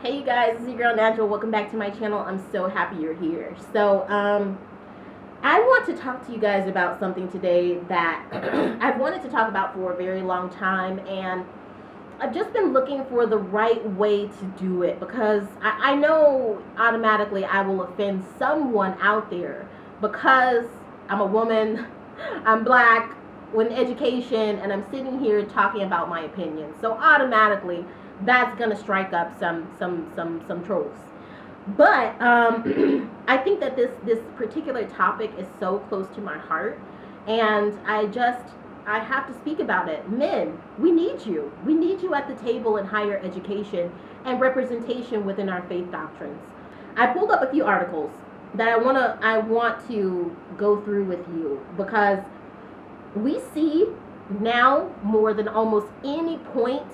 Hey you guys, this is your girl Nigel. Welcome back to my channel. I'm so happy you're here. So, I want to talk to you guys about something today that I've wanted to talk about for a very long time, and I've just been looking for the right way to do it because I know automatically I will offend someone out there because I'm a woman, I'm black, with an education, and I'm sitting here talking about my opinion. So automatically that's gonna strike up some trolls. But I think that this particular topic is so close to my heart, and I have to speak about it. Men, we need you. We need you at the table in higher education and representation within our faith doctrines. I pulled up a few articles that I want to go through with you because we see now more than almost any point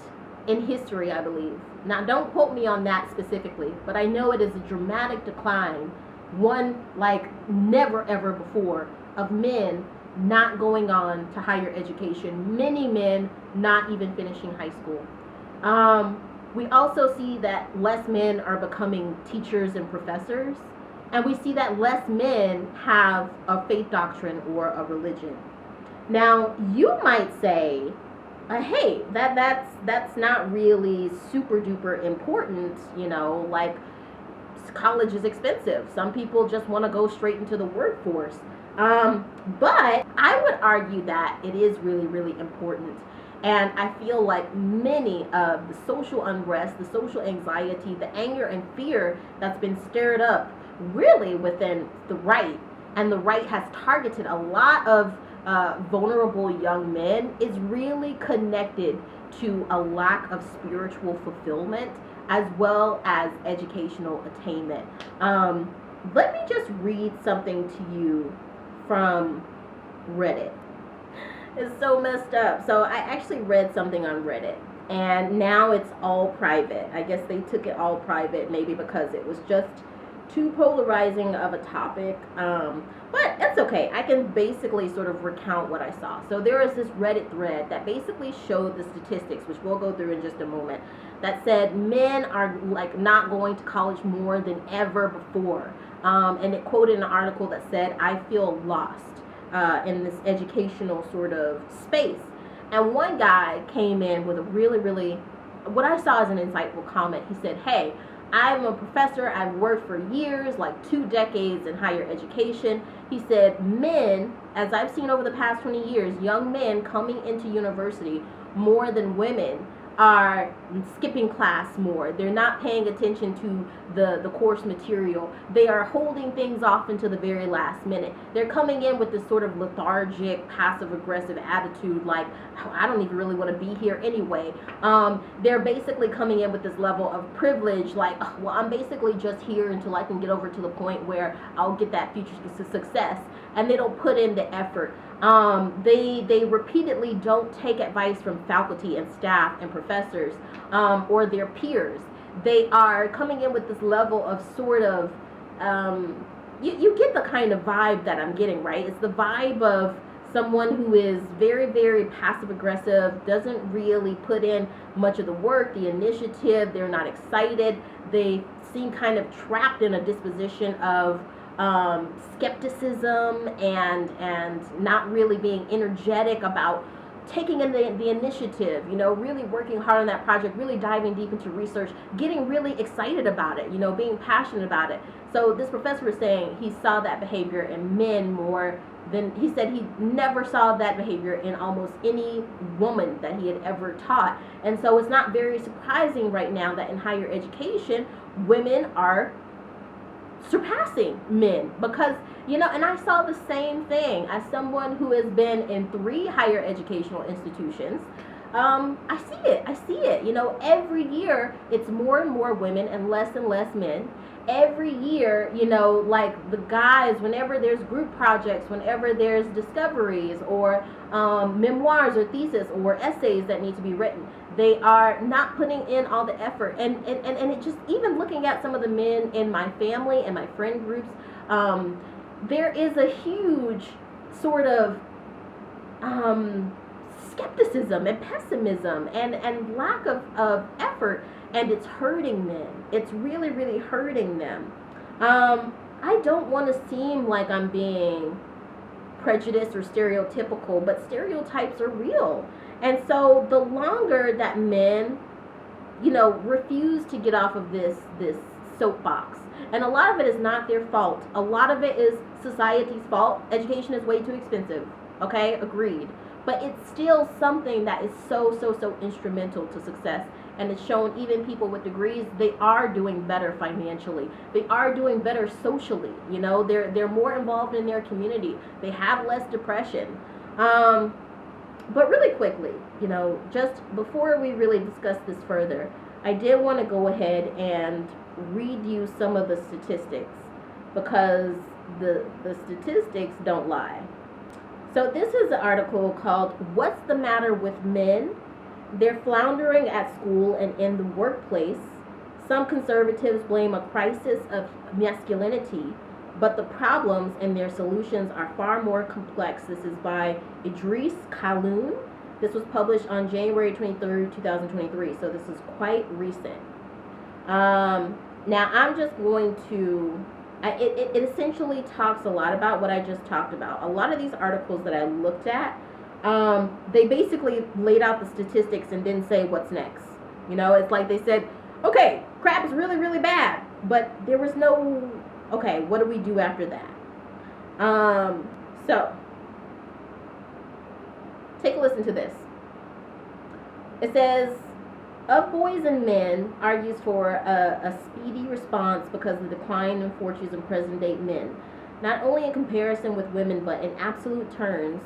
in history, I believe. Now, don't quote me on that specifically, but I know it is a dramatic decline, one like never ever before, of men not going on to higher education. Many men not even finishing high school. We also see that less men are becoming teachers and professors, and we see that less men have a faith doctrine or a religion. Now, you might say, hey, that's not really super duper important, like college is expensive. Some people just want to go straight into the workforce. But I would argue that it is really, really important. And I feel like many of the social unrest, the social anxiety, the anger and fear that's been stirred up really within the right, and the right has targeted a lot of vulnerable young men, is really connected to a lack of spiritual fulfillment as well as educational attainment. Let me just read something to you from Reddit. It's so messed up. So I actually read something on Reddit, and now it's all private. I guess they took it all private, maybe because it was just too polarizing of a topic, but that's okay. I can basically sort of recount what I saw. So there is this Reddit thread that basically showed the statistics, which we'll go through in just a moment, that said men are like not going to college more than ever before, and it quoted an article that said, "I feel lost in this educational sort of space." And one guy came in with a really, what I saw as an insightful comment. He said, "Hey, I'm a professor. I've worked for years, like 2 decades in higher education." He said, men, as I've seen over the past 20 years, young men coming into university more than women are skipping class more. They're not paying attention to the course material. They are holding things off until the very last minute. They're coming in with this sort of lethargic, passive-aggressive attitude, like, oh, I don't even really want to be here anyway. They're basically coming in with this level of privilege, like, oh, well, I'm basically just here until I can get over to the point where I'll get that future success. And they don't put in the effort. They repeatedly don't take advice from faculty and staff and professors or their peers. They are coming in with this level of sort of, you get the kind of vibe that I'm getting, right? It's the vibe of someone who is very, very passive aggressive, doesn't really put in much of the work, the initiative. They're not excited. They seem kind of trapped in a disposition of skepticism and not really being energetic about taking in the initiative, really working hard on that project, really diving deep into research, getting really excited about it, being passionate about it. So this professor was saying he saw that behavior in men more than, he said he never saw that behavior in almost any woman that he had ever taught. And so it's not very surprising right now that in higher education, women are surpassing men, because and I saw the same thing as someone who has been in 3 higher educational institutions. I see it every year it's more and more women and less men. Every year, like the guys, whenever there's group projects, whenever there's discoveries or memoirs or thesis or essays that need to be written, they are not putting in all the effort. And it just, even looking at some of the men in my family and my friend groups, there is a huge sort of skepticism and pessimism and lack of effort. and it's hurting men. It's really, really hurting them. I don't want to seem like I'm being prejudiced or stereotypical, but stereotypes are real. And so the longer that men, refuse to get off of this soapbox, and a lot of it is not their fault. A lot of it is society's fault. Education is way too expensive. Okay, agreed. But it's still something that is so instrumental to success. And it's shown even people with degrees, they are doing better financially. They are doing better socially. They're more involved in their community. They have less depression. But really quickly, just before we really discuss this further, I did want to go ahead and read you some of the statistics, because the statistics don't lie. So this is an article called "What's the Matter with Men? They're Floundering at School and in the Workplace. Some conservatives blame a crisis of masculinity, but the problems and their solutions are far more complex." This is by Idris Kaloun. This was published on January 23rd, 2023, so this is quite recent. Now I'm just going to, it essentially talks a lot about what I just talked about. A lot of these articles that I looked at, they basically laid out the statistics and didn't say what's next. It's like they said, okay, crap is really, really bad, but there was no, okay, what do we do after that? So, take a listen to this. It says, of boys and men argues for a speedy response because of the decline in fortunes of present-day men, not only in comparison with women but in absolute terms,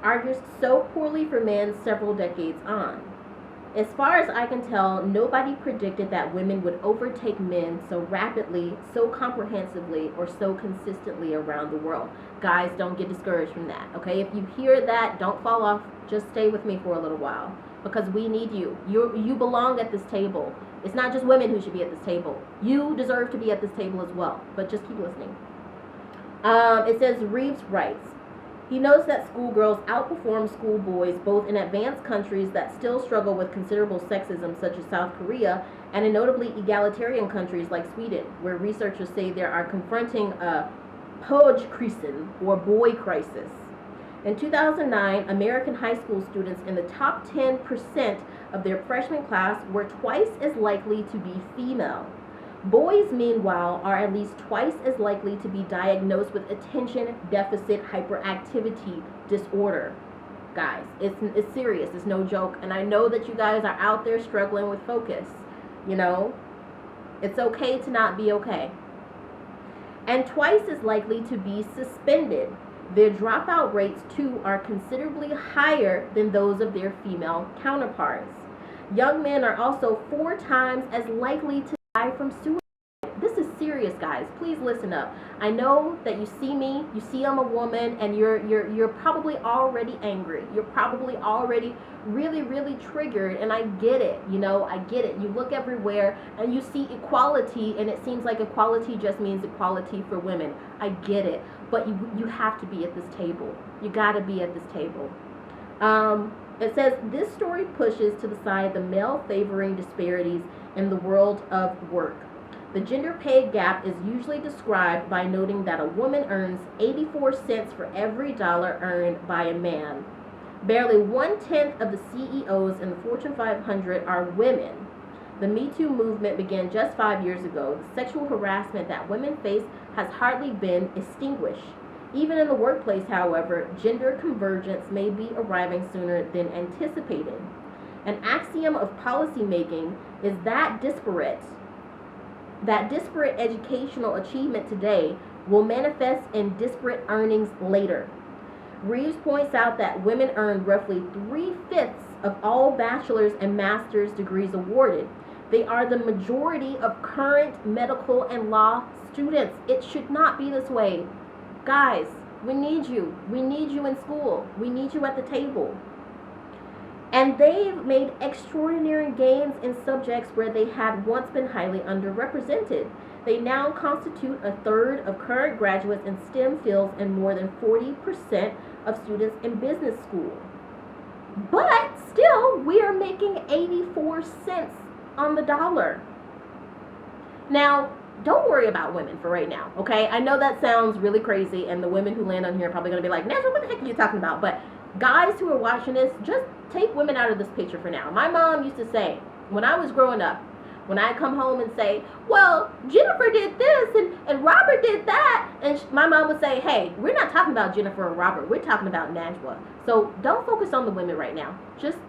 argues so poorly for men several decades on. As far as I can tell, nobody predicted that women would overtake men so rapidly, so comprehensively, or so consistently around the world. Guys, don't get discouraged from that, okay? If you hear that, don't fall off. Just stay with me for a little while, because we need you. You belong at this table. It's not just women who should be at this table. You deserve to be at this table as well, but just keep listening. It says, Reeves writes, he notes that schoolgirls outperform schoolboys both in advanced countries that still struggle with considerable sexism, such as South Korea, and in notably egalitarian countries like Sweden, where researchers say they are confronting a pojkrisen, or boy crisis. In 2009, American high school students in the top 10% of their freshman class were twice as likely to be female. Boys, meanwhile, are at least twice as likely to be diagnosed with attention deficit hyperactivity disorder. Guys, it's serious. It's no joke. And I know that you guys are out there struggling with focus. It's okay to not be okay. And twice as likely to be suspended. Their dropout rates, too, are considerably higher than those of their female counterparts. Young men are also 4 times as likely to die from suicide. This is serious, guys. Please listen up. I know that you see me, you see I'm a woman, and you're probably already angry. You're probably already really, really triggered, and I get it. I get it. You look everywhere and you see equality, and it seems like equality just means equality for women. I get it, but you have to be at this table. You got to be at this table. It says, this story pushes to the side the male-favoring disparities in the world of work. The gender pay gap is usually described by noting that a woman earns 84 cents for every dollar earned by a man. Barely 1/10 of the CEOs in the Fortune 500 are women. The metoo movement began just 5 years ago. The sexual harassment that women face has hardly been extinguished. Even in the workplace, however, gender convergence may be arriving sooner than anticipated. An axiom of policymaking is that disparate educational achievement today will manifest in disparate earnings later. Reeves points out that women earn roughly 3/5 of all bachelor's and master's degrees awarded. They are the majority of current medical and law students. It should not be this way. Guys, we need you. We need you in school. We need you at the table. And they've made extraordinary gains in subjects where they had once been highly underrepresented. They now constitute 1/3 of current graduates in STEM fields and more than 40% of students in business school. But still, we are making 84 cents on the dollar. Now, don't worry about women for right now, okay? I know that sounds really crazy, and the women who land on here are probably going to be like, Nazra, what the heck are you talking about? But guys who are watching this, just take women out of this picture for now. My mom used to say, when I was growing up, when I come home and say, well, Jennifer did this and Robert did that, and my mom would say, hey, we're not talking about Jennifer or Robert. We're talking about Najwa. So don't focus on the women right now. Just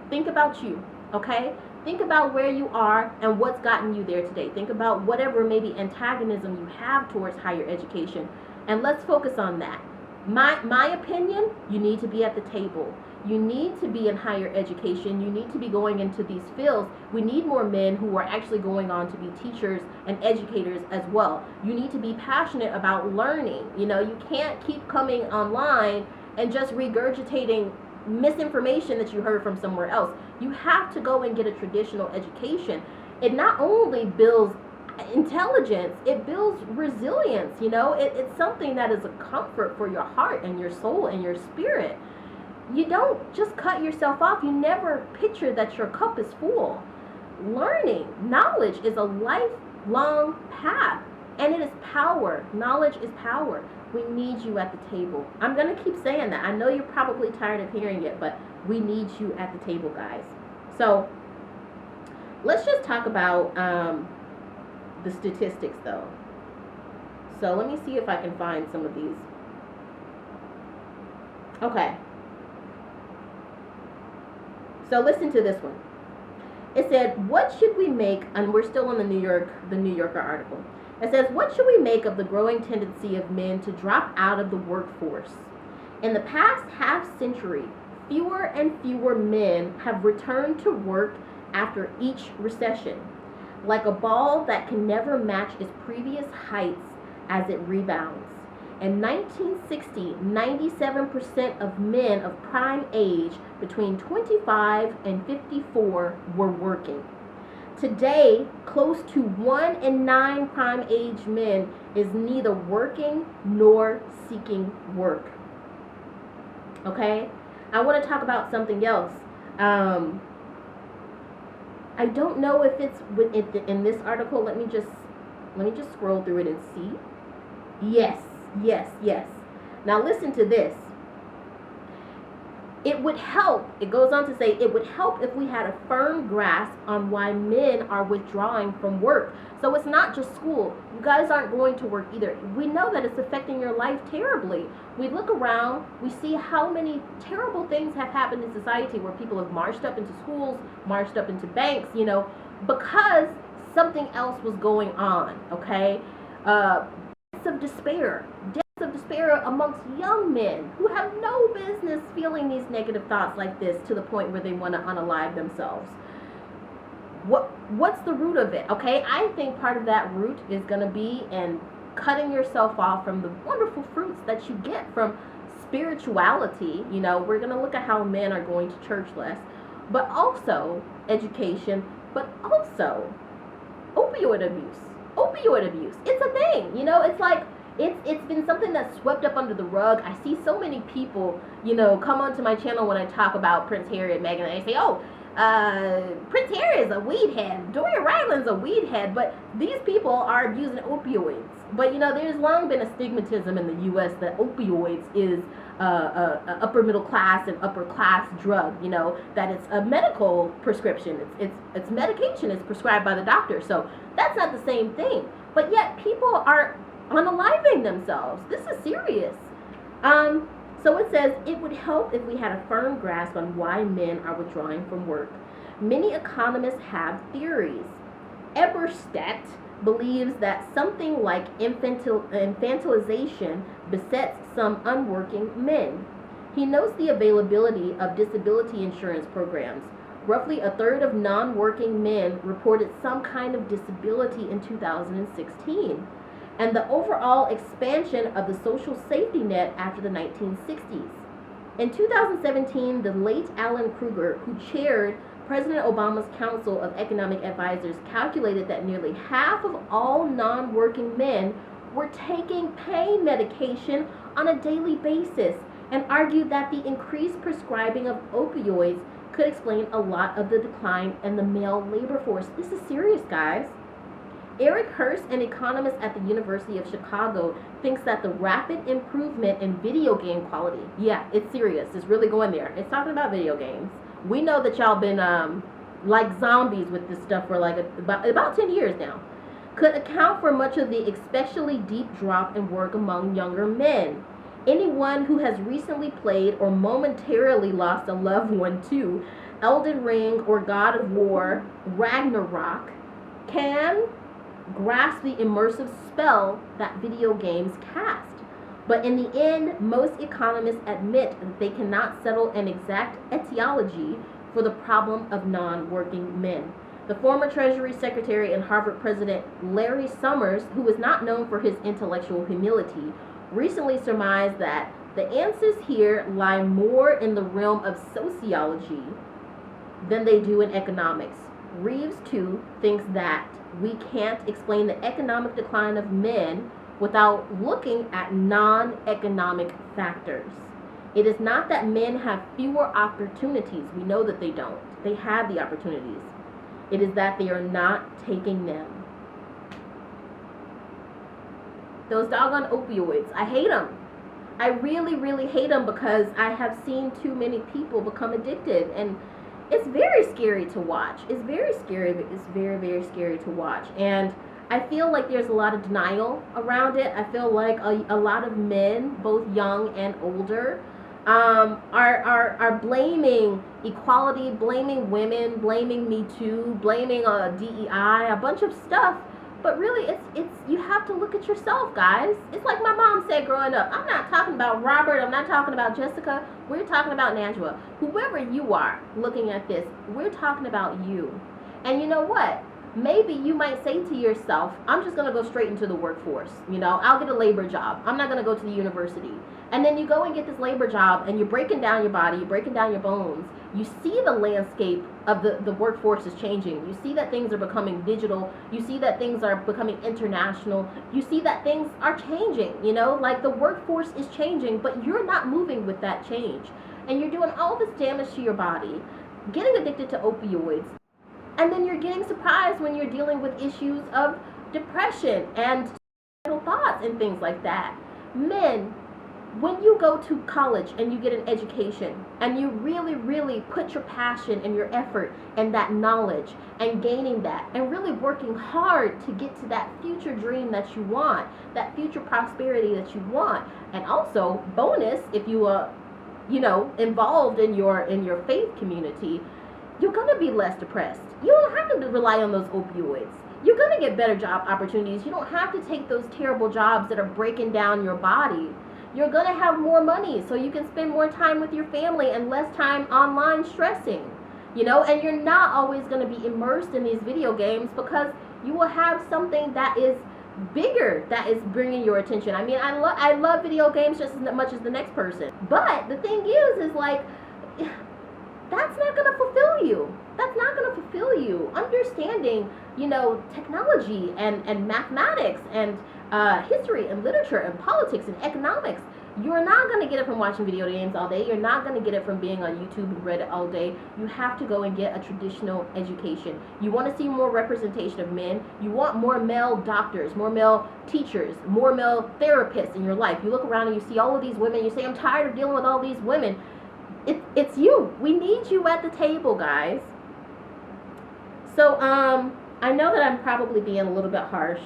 think about you, okay? Think about where you are and what's gotten you there today. Think about whatever maybe antagonism you have towards higher education, and let's focus on that. My opinion, you need to be at the table. You need to be in higher education. You need to be going into these fields. We need more men who are actually going on to be teachers and educators as well. You need to be passionate about learning. You know, you can't keep coming online and just regurgitating misinformation that you heard from somewhere else. You have to go and get a traditional education. It not only builds intelligence, it builds resilience. You know, it's something that is a comfort for your heart and your soul and your spirit. You don't just cut yourself off. You never picture that your cup is full. Learning, knowledge is a lifelong path, and it is power. Knowledge is power. We need you at the table. I'm going to keep saying that. I know you're probably tired of hearing it, but we need you at the table, guys. So let's just talk about the statistics, though. So let me see if I can find some of these. Okay. So listen to this one. It said, what should we make, and we're still on the New Yorker article. It says, what should we make of the growing tendency of men to drop out of the workforce? In the past half century, fewer and fewer men have returned to work after each recession, like a ball that can never match its previous heights as it rebounds. In 1960, 97% of men of prime age between 25 and 54 were working. Today, close to 1 in 9 prime age men is neither working nor seeking work. Okay? I want to talk about something else. I don't know if it's in this article. Let me just scroll through it and see. Yes. Now listen to this. It would help, it goes on to say, it would help if we had a firm grasp on why men are withdrawing from work. So it's not just school. You guys aren't going to work either. We know that it's affecting your life terribly. We look around, we see how many terrible things have happened in society where people have marched up into schools, marched up into banks, you know, because something else was going on, okay? Of despair amongst young men who have no business feeling these negative thoughts like this to the point where they want to unalive themselves. What's the root of it? Okay, I think part of that root is going to be in cutting yourself off from the wonderful fruits that you get from spirituality. You know, we're going to look at how men are going to church less, but also education, but also opioid abuse. It's a thing, you know. It's like it's been something that's swept up under the rug. I see so many people, you know, come onto my channel when I talk about Prince Harry and Meghan, and they say, oh, Prince Harry is a weed head, Doria Ryland's a weed head, but these people are abusing opioids. But you know, there's long been a stigmatism in the U.S. that opioids is a upper middle class and upper class drug. You know, that it's a medical prescription. It's medication. It's prescribed by the doctor. So that's not the same thing. But yet people are unaliving themselves. This is serious. So it says, it would help if we had a firm grasp on why men are withdrawing from work. Many economists have theories. Eberstadt believes that something like infantilization besets some unworking men. He notes the availability of disability insurance programs. Roughly a third of non-working men reported some kind of disability in 2016. And the overall expansion of the social safety net after the 1960s. In 2017, the late Alan Kruger, who chaired President Obama's Council of Economic Advisors, calculated that nearly half of all non-working men were taking pain medication on a daily basis, and argued that the increased prescribing of opioids could explain a lot of the decline in the male labor force. This is serious, guys. Eric Hurst, an economist at the University of Chicago, thinks that the rapid improvement in video game quality, yeah, it's serious, it's really going there. It's talking about video games. We know that y'all been like zombies with this stuff for like about 10 years now, could account for much of the especially deep drop in work among younger men. Anyone who has recently played or momentarily lost a loved one to Elden Ring or God of War Ragnarok can grasp the immersive spell that video games cast. But in the end, most economists admit that they cannot settle an exact etiology for the problem of non-working men. The former Treasury Secretary and Harvard President Larry Summers, who is not known for his intellectual humility, recently surmised that the answers here lie more in the realm of sociology than they do in economics. Reeves, too, thinks that we can't explain the economic decline of men without looking at non-economic factors. It is not that men have fewer opportunities. We know that they don't. They have the opportunities. It is that they are not taking them. Those doggone opioids, I hate them. I really, really hate them because I have seen too many people become addicted, and it's very scary to watch. It's very scary. It's very, very scary to watch. And I feel like there's a lot of denial around it. I feel like a lot of men, both young and older, are blaming equality, blaming women, blaming metoo, blaming DEI, a bunch of stuff. But really, it's you have to look at yourself, guys. It's like my mom said growing up. I'm not talking about Robert. I'm not talking about Jessica. We're talking about Angela. Whoever you are looking at this, we're talking about you. And you know what? Maybe you might say to yourself, I'm just going to go straight into the workforce. You know, I'll get a labor job. I'm not going to go to the university. And then you go and get this labor job, and you're breaking down your body, you're breaking down your bones. You see the landscape of the workforce is changing. You see that things are becoming digital. You see that things are becoming international. You see that things are changing, you know, like the workforce is changing, but you're not moving with that change. And you're doing all this damage to your body, getting addicted to opioids. And then you're getting surprised when you're dealing with issues of depression and suicidal thoughts and things like that. Men, when you go to college and you get an education and you really, really put your passion and your effort and that knowledge and gaining that and really working hard to get to that future dream that you want, that future prosperity that you want, and also bonus if you are, you know, involved in your faith community, you're going to be less depressed. You don't have to rely on those opioids. You're going to get better job opportunities. You don't have to take those terrible jobs that are breaking down your body. You're going to have more money so you can spend more time with your family and less time online stressing, you know, and you're not always going to be immersed in these video games because you will have something that is bigger that is bringing your attention. I mean, I love video games just as much as the next person. But the thing is like, that's not going to fulfill you. That's not going to fulfill you. Understanding, you know, technology and mathematics and history and literature and politics and economics, you're not going to get it from watching video games all day. You're not going to get it from being on YouTube and Reddit all day. You have to go and get a traditional education. You want to see more representation of men. You want more male doctors, more male teachers, more male therapists in your life. You look around and you see all of these women. You say, I'm tired of dealing with all these women. It's you. We need you at the table, guys. So I know that I'm probably being a little bit harsh.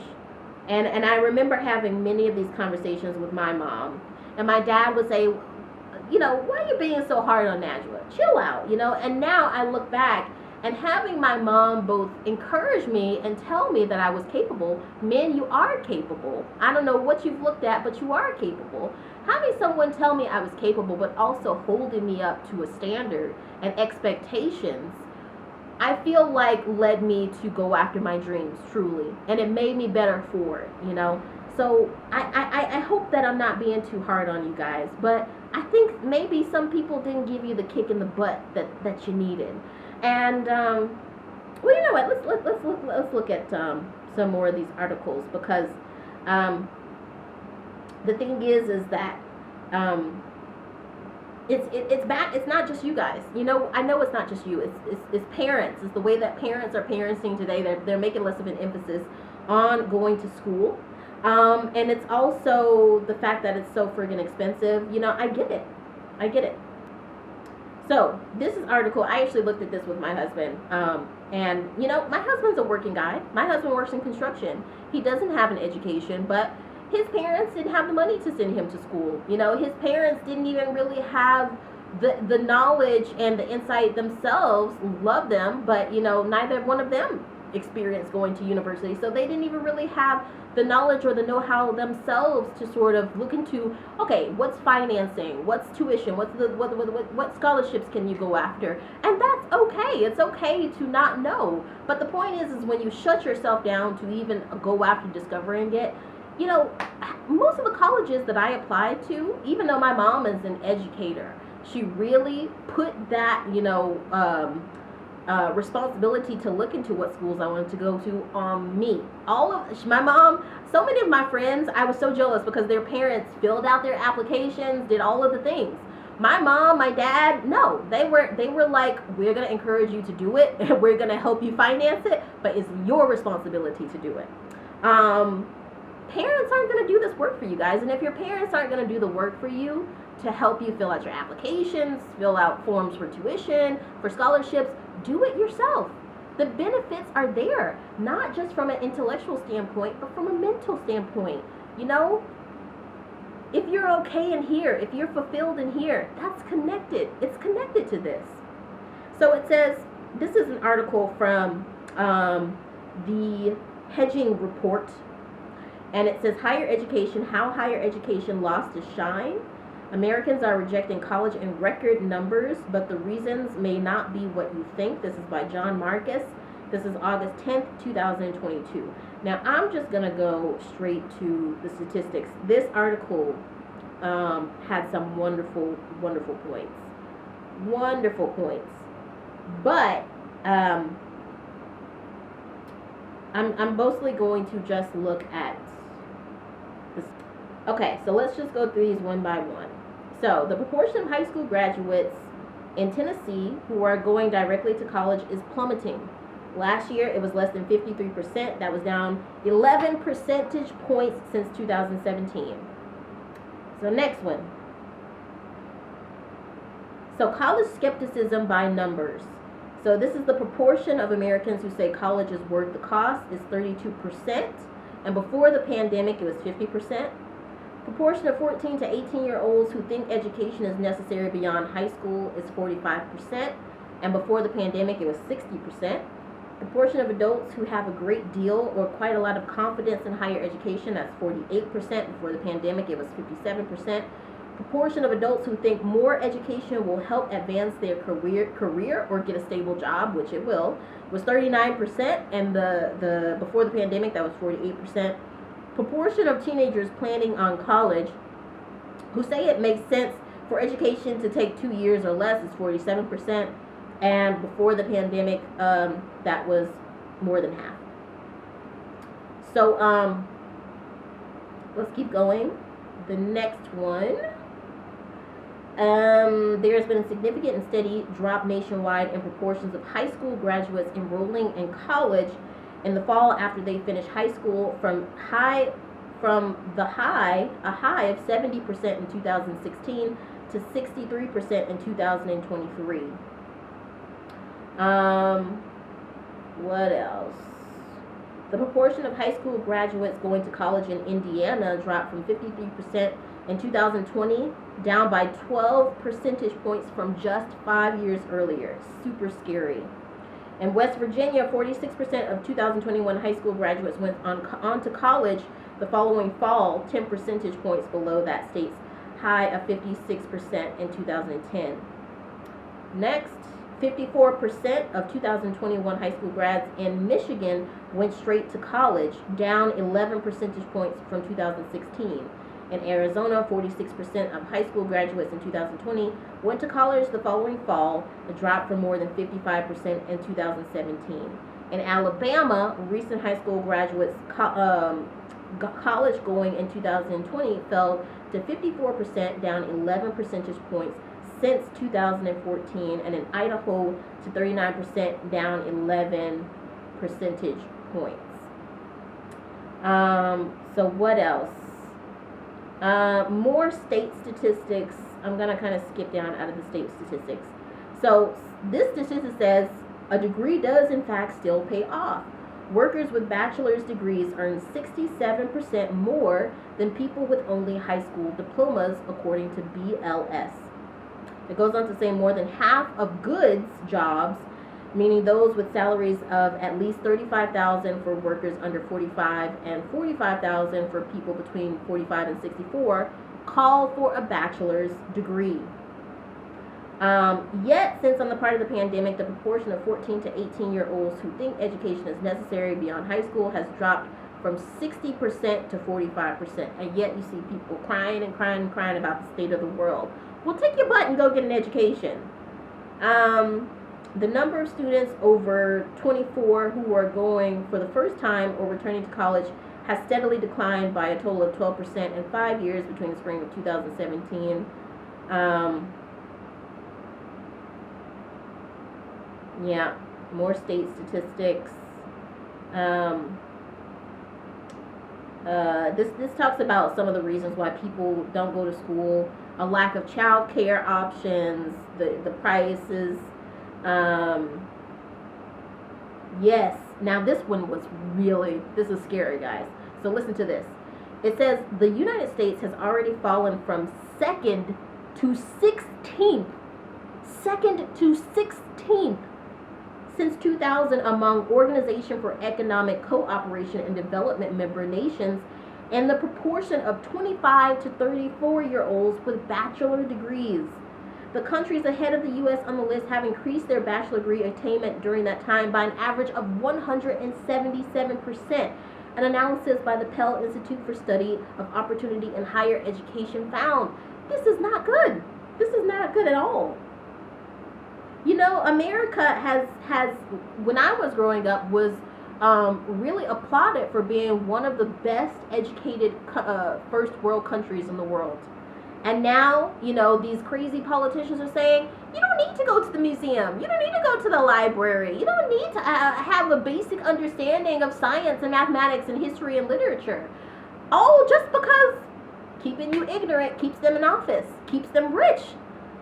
And I remember having many of these conversations with my mom. And my dad would say, you know, why are you being so hard on Angela? Chill out, you know. And now I look back and having my mom both encourage me and tell me that I was capable. Men, you are capable. I don't know what you've looked at, but you are capable. Having someone tell me I was capable, but also holding me up to a standard and expectations, I feel like led me to go after my dreams, truly. And it made me better for it, you know. So I hope that I'm not being too hard on you guys. But I think maybe some people didn't give you the kick in the butt that you needed. And, well, you know what, let's look at some more of these articles. Because the thing is that it's bad. It's not just you guys. You know, I know it's not just you. It's parents. It's the way that parents are parenting today. They're making less of an emphasis on going to school. And it's also the fact that it's so friggin' expensive. You know, I get it. I get it. So this is article. I actually looked at this with my husband. And you know, my husband's a working guy. My husband works in construction. He doesn't have an education, but his parents didn't have the money to send him to school. You know, his parents didn't even really have the knowledge and the insight themselves. Love them, but you know, neither one of them experienced going to university, so they didn't even really have the knowledge or the know-how themselves to sort of look into, okay, what's financing, what's tuition, what scholarships can you go after. And that's okay. It's okay to not know, but the point is when you shut yourself down to even go after discovering it. You know, most of the colleges that I applied to, even though my mom is an educator, she really put that, you know, responsibility to look into what schools I wanted to go to on me. My mom, so many of my friends, I was so jealous because their parents filled out their applications, did all of the things. My mom, my dad, no, they were like, we're going to encourage you to do it, and we're going to help you finance it, but it's your responsibility to do it. Parents aren't going to do this work for you guys, and if your parents aren't going to do the work for you to help you fill out your applications, fill out forms for tuition, for scholarships, do it yourself. The benefits are there, not just from an intellectual standpoint, but from a mental standpoint. You know, if you're okay in here, if you're fulfilled in here, that's connected. It's connected to this. So it says, this is an article from the Hedging Report. And it says, higher education, how higher education lost its shine. Americans are rejecting college in record numbers, but the reasons may not be what you think. This is by John Marcus. This is August 10th, 2022. Now, I'm just going to go straight to the statistics. This article had some wonderful, wonderful points. Wonderful points. But I'm mostly going to just look at this. Okay, so let's just go through these one by one. So the proportion of high school graduates in Tennessee who are going directly to college is plummeting. Last year, it was less than 53%. That was down 11 percentage points since 2017. So next one. So college skepticism by numbers. So this is the proportion of Americans who say college is worth the cost is 32%. And before the pandemic, it was 50%. Proportion of 14 to 18-year-olds who think education is necessary beyond high school is 45%. And before the pandemic, it was 60%. Proportion of adults who have a great deal or quite a lot of confidence in higher education, that's 48%. Before the pandemic, it was 57%. Proportion of adults who think more education will help advance their career or get a stable job, which it will, was 39%, and the before the pandemic, that was 48%. Proportion of teenagers planning on college who say it makes sense for education to take 2 years or less is 47%, and before the pandemic, that was more than half. So let's keep going. The next one. There's been a significant and steady drop nationwide in proportions of high school graduates enrolling in college in the fall after they finish high school from a high of 70% in 2016 to 63% in 2023. What else? The proportion of high school graduates going to college in Indiana dropped from 53% in 2020 down by 12 percentage points from just 5 years earlier. Super scary. In West Virginia, 46% of 2021 high school graduates went on to college the following fall, 10 percentage points below that state's high of 56% in 2010. Next, 54% of 2021 high school grads in Michigan went straight to college, down 11 percentage points from 2016. In Arizona, 46% of high school graduates in 2020 went to college the following fall, a drop from more than 55% in 2017. In Alabama, recent high school graduates college going in 2020 fell to 54%, down 11 percentage points since 2014, and in Idaho to 39%, down 11 percentage points. So what else? More state statistics. I'm going to kind of skip down out of the state statistics. So this statistic says a degree does in fact still pay off. Workers with bachelor's degrees earn 67% more than people with only high school diplomas, according to BLS. It goes on to say more than half of goods jobs, meaning those with salaries of at least $35,000 for workers under 45 and $45,000 for people between 45 and 64, call for a bachelor's degree. Yet, since on the part of the pandemic, the proportion of 14 to 18-year-olds who think education is necessary beyond high school has dropped from 60% to 45%. And yet you see people crying and crying and crying about the state of the world. Well, take your butt and go get an education. The number of students over 24 who are going for the first time or returning to college has steadily declined by a total of 12% in 5 years between the spring of 2017. Yeah, more state statistics. This talks about some of the reasons why people don't go to school: a lack of child care options, the prices. Yes, now this one was this is scary, guys. So listen to this. It says the United States has already fallen from second to 16th since 2000 among Organization for Economic Cooperation and Development member nations, and the proportion of 25 to 34-year-olds with bachelor degrees. The countries ahead of the U.S. on the list have increased their bachelor degree attainment during that time by an average of 177%. An analysis by the Pell Institute for Study of Opportunity in Higher Education found this is not good. This is not good at all. You know, America has when I was growing up, was really applauded for being one of the best educated first world countries in the world. And now, you know, these crazy politicians are saying, you don't need to go to the museum. You don't need to go to the library. You don't need to have a basic understanding of science and mathematics and history and literature. Oh, just because keeping you ignorant keeps them in office, keeps them rich.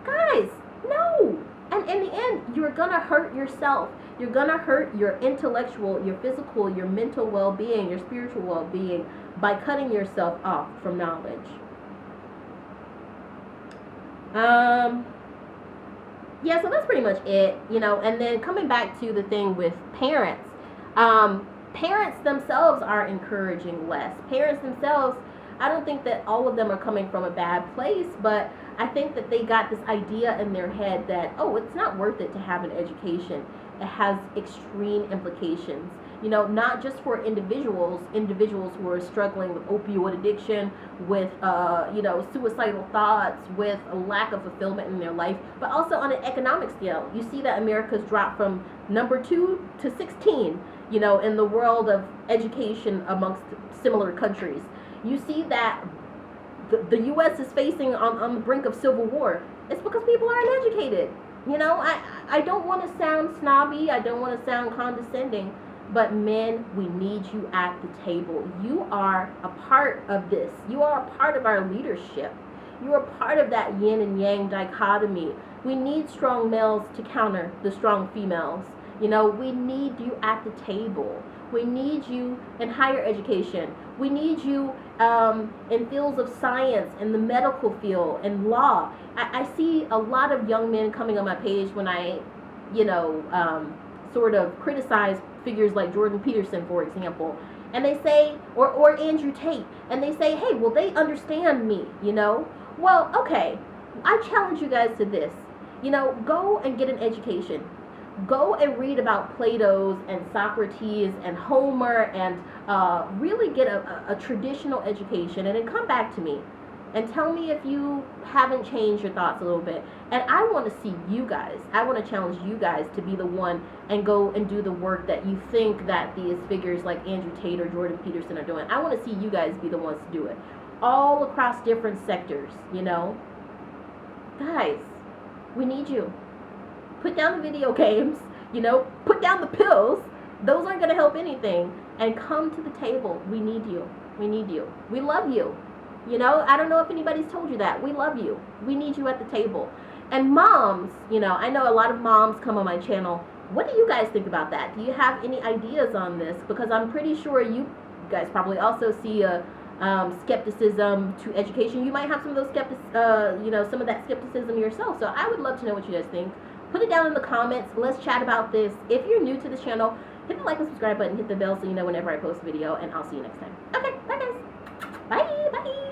Guys, no. And in the end, you're going to hurt yourself. You're going to hurt your intellectual, your physical, your mental well-being, your spiritual well-being by cutting yourself off from knowledge. Yeah, so that's pretty much it, you know. And then coming back to the thing with parents, parents themselves are encouraging less. Parents themselves, I don't think that all of them are coming from a bad place, but I think that they got this idea in their head that, oh, it's not worth it to have an education. It has extreme implications, you know, not just for individuals who are struggling with opioid addiction, with, you know, suicidal thoughts, with a lack of fulfillment in their life, but also on an economic scale. You see that America's dropped from number 2 to 16, you know, in the world of education amongst similar countries. You see that the U.S. is facing on the brink of civil war. It's because people are uneducated. You know, I don't want to sound snobby. I don't want to sound condescending. But men, we need you at the table. You are a part of this. You are a part of our leadership. You are part of that yin and yang dichotomy. We need strong males to counter the strong females. You know, we need you at the table. We need you in higher education. We need you in fields of science, in the medical field, in law. I see a lot of young men coming on my page when I, you know, sort of criticize figures like Jordan Peterson, for example. And they say, or andrewtate, and they say, hey, well, they understand me, you know. Well, okay, I challenge you guys to this. You know, go and get an education. Go and read about Plato's and Socrates and Homer and really get a traditional education, and then come back to me and tell me if you haven't changed your thoughts a little bit. And I want to see you guys. I want to challenge you guys to be the one and go and do the work that you think that these figures like andrewtate or Jordan Peterson are doing. I want to see you guys be the ones to do it. All across different sectors, you know. Guys, We need you. Put down the video games, you know, put down the pills. Those aren't going to help anything. And come to the table. We need you. We need you. We love you. You know, I don't know if anybody's told you that. We love you. We need you at the table. And moms, you know, I know a lot of moms come on my channel. What do you guys think about that? Do you have any ideas on this? Because I'm pretty sure you guys probably also see a skepticism to education. You might have some of those some of that skepticism yourself. So I would love to know what you guys think. Put it down in the comments. Let's chat about this. If you're new to this channel, hit the like and subscribe button, hit the bell so you know whenever I post a video, and I'll see you next time. Okay.